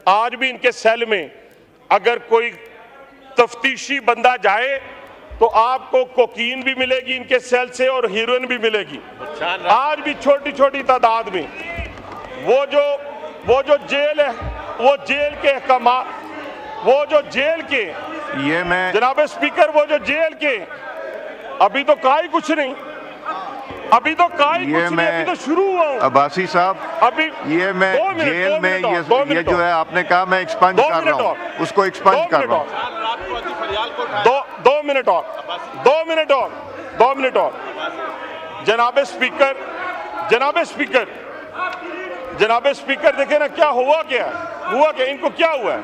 आज भी इनके सेल में अगर कोई तफ्तीशी बंदा जाए तो आपको कोकीन भी मिलेगी इनके सेल से और हीरोइन भी मिलेगी। आज भी छोटी छोटी तादाद में वो जो जेल है, वो जेल के वो जो जेल के ये मैं जनाब स्पीकर, वो जो जेल के अभी तो का ही कुछ नहीं, अभी तो का ही कुछ नहीं, अभी तो शुरू हुआ हूं। अब्बासी साहब, अभी ये मैं जेल में ये जो है आपने कहा मैं एक्सपंज कर रहा हूं, उसको एक्सपंज कर रहा हूं। 2 मिनट और जनाब स्पीकर देखे ना क्या हुआ, इनको क्या हुआ है?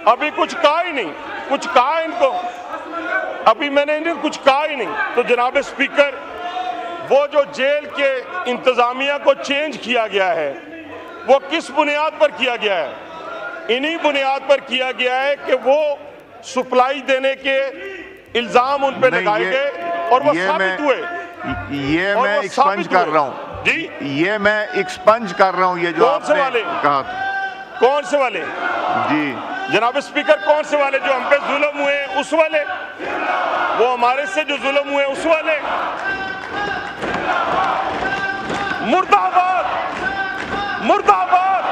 अभी कुछ कहा ही नहीं, कुछ कहा इनको, अभी मैंने इन्हें कुछ कहा ही नहीं। तो जनाब स्पीकर, वो जो जेल के इंतजामिया को चेंज किया गया है, वो किस बुनियाद पर किया गया है? इन्हीं बुनियाद पर किया गया है कि वो सप्लाई देने के इल्जाम उन पे लगाए गए और वो साबित हुए। ये मैं एक्सपंज कर रहा हूँ जी, ये मैं एक्सपंज कर रहा हूँ। ये जो आपने कहा, कौन से वाले जी जनाब स्पीकर, कौन से वाले? जो हम पे जुल्म हुए उस वाले, वो हमारे से जो जुल्म हुए उस वाले? मुर्दाबाद, मुर्दाबाद,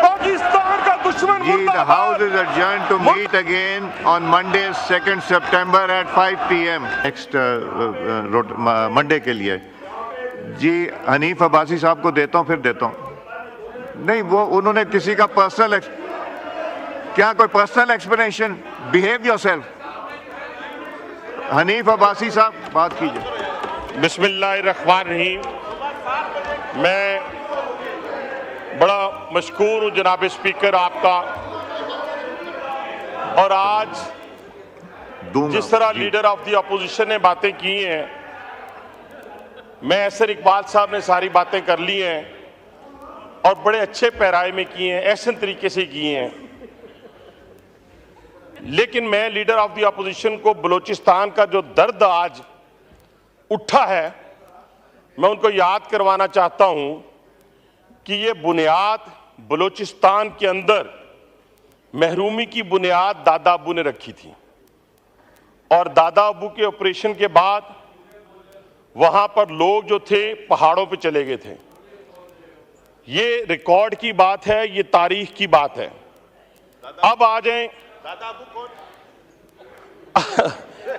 पाकिस्तान का दुश्मन जी। The मुर्दाबाद। House is adjourned to meet again on Monday 2nd September at 5 PM next Monday के लिए। जी हनीफ अब्बासी साहब को देता हूँ, फिर देता हूँ। नहीं, वो उन्होंने किसी का पर्सनल, क्या कोई personal explanation? Behave yourself. Hanif Abbasi साहब बात कीजिए। बिस्मिल्लाहिर्रहमानिर्रहीम। मैं बड़ा मशकूर हूँ जनाब स्पीकर आपका, और आज जिस तरह लीडर ऑफ द अपोजिशन ने बातें की हैं, मैं ऐसर इकबाल साहब ने सारी बातें कर ली हैं और बड़े अच्छे पैराए में की हैं, ऐसे तरीके से की हैं। लेकिन मैं लीडर ऑफ द अपोजिशन को बलूचिस्तान का जो दर्द आज उठा है, मैं उनको याद करवाना चाहता हूं कि ये बुनियाद बलूचिस्तान के अंदर महरूमी की बुनियाद दादा अबू ने रखी थी, और दादा अबू के ऑपरेशन के बाद वहां पर लोग जो थे पहाड़ों पे चले गए थे। ये रिकॉर्ड की बात है, ये तारीख की बात है। अब आ जाएं,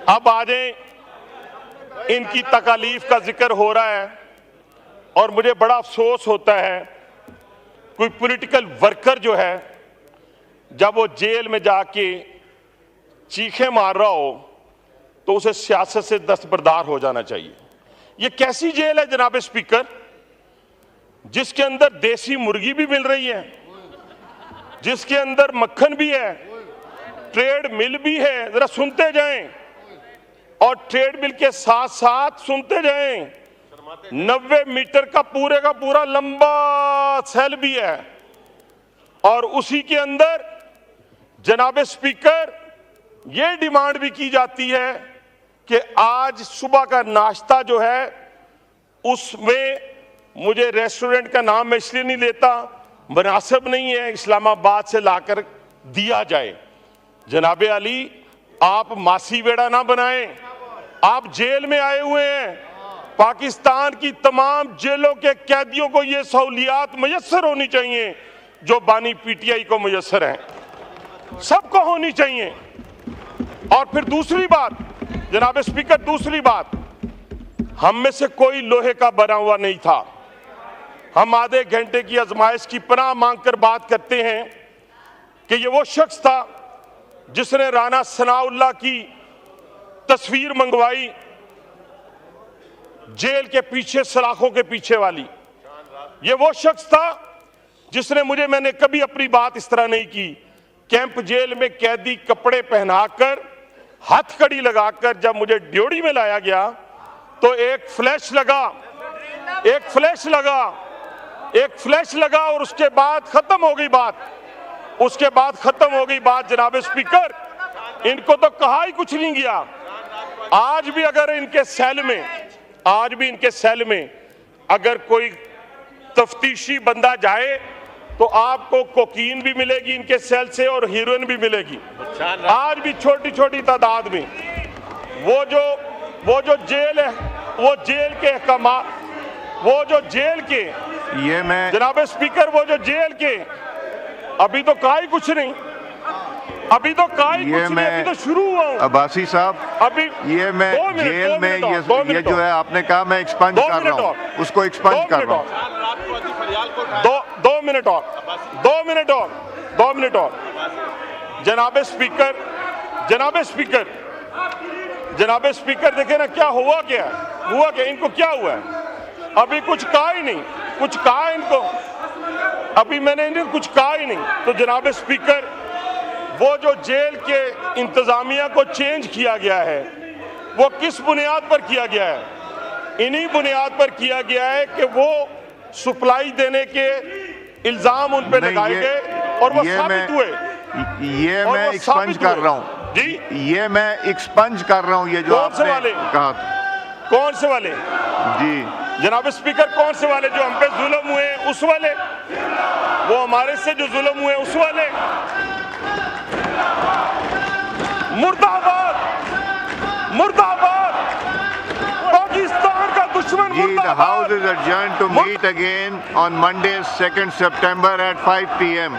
अब आ जाएं, इनकी तकालीफ का जिक्र हो रहा है और मुझे बड़ा अफसोस होता है, कोई पॉलिटिकल वर्कर जो है जब वो जेल में जाके चीखें मार रहा हो तो उसे सियासत से दस्तबरदार हो जाना चाहिए। ये कैसी जेल है जनाब स्पीकर, जिसके अंदर देसी मुर्गी भी मिल रही है, जिसके अंदर मक्खन भी है, ट्रेड मिल भी है। जरा सुनते जाएं, और ट्रेड मिल के साथ साथ सुनते जाएं, 90 मीटर का पूरा लंबा सेल भी है, और उसी के अंदर जनाब स्पीकर ये डिमांड भी की जाती है कि आज सुबह का नाश्ता जो है उसमें, मुझे रेस्टोरेंट का नाम मैं इसलिए नहीं लेता, मुनासिब नहीं है, इस्लामाबाद से लाकर दिया जाए। जनाबे अली, आप मासी बेड़ा ना बनाएं, आप जेल में आए हुए हैं। पाकिस्तान की तमाम जेलों के कैदियों को ये सहूलियात मुयस्सर होनी चाहिए जो बानी पीटीआई को मुयस्सर हैं, सबको होनी चाहिए। और फिर दूसरी बात जनाब स्पीकर, दूसरी बात, हम में से कोई लोहे का बना हुआ नहीं था। हम आधे घंटे की आजमाइश की पनाह मांगकर बात करते हैं कि ये वो शख्स था जिसने राना सनाउल्लाह की तस्वीर मंगवाई, जेल के पीछे, सलाखों के पीछे वाली। ये वो शख्स था जिसने मैंने कभी अपनी बात इस तरह नहीं की, कैंप जेल में कैदी कपड़े पहनाकर, हथकड़ी लगाकर जब मुझे ड्योढ़ी में लाया गया तो एक फ्लैश लगा और उसके बाद खत्म हो गई बात। जनाब स्पीकर, इनको तो कहा ही कुछ नहीं गया। आज भी इनके सेल में अगर कोई तफ्तीशी बंदा जाए तो तो आपको कोकीन भी मिलेगी इनके सेल से और हीरोइन भी मिलेगी। आज भी छोटी छोटी तादाद में वो जो जेल है, वो जेल के अहकामात, वो जो जेल के, ये मैं जनाब स्पीकर, वो जो जेल के, अभी तो कहा ही कुछ नहीं, अभी तो कहा ही कुछ नहीं, अभी तो शुरू हुआ हूं। अब्बासी साहब, अभी ये मैं जेल में ये जो है आपने कहा मैं एक्सपंज कर रहा हूँ, उसको एक्सपंज कर रहा हूँ। 2 मिनट और, 2 मिनट और, 2 मिनट और। जनाब स्पीकर, जनाब स्पीकर, जनाब स्पीकर, देखे ना क्या हुआ, क्या हुआ, क्या इनको क्या हुआ है? अभी कुछ कहा ही नहीं, कुछ कहा इनको, अभी मैंने इन्हें कुछ कहा ही नहीं। तो जनाब स्पीकर, वो जो जेल के इंतजामिया को चेंज किया गया है, वो किस बुनियाद पर किया गया है? इन्हीं बुनियाद पर किया गया है कि वो सप्लाई देने के इल्जाम उन पे लगाए गए और वो साबित हुए। ये मैं एक्सपंज कर रहा हूँ जी, ये मैं एक्सपंज कर रहा हूँ। ये जो आपने कहा, कौन से वाले? जी जनाब स्पीकर, कौन से वाले? जो हम पे जुल्म हुए उस वाले, वो हमारे से जो जुल्म हुए उस वाले? मुर्दाबाद, मुर्दाबाद, पाकिस्तान का दुश्मन जी। The मुर्दाबाद। House is adjourned to meet again on Monday, 2nd September at 5 p.m.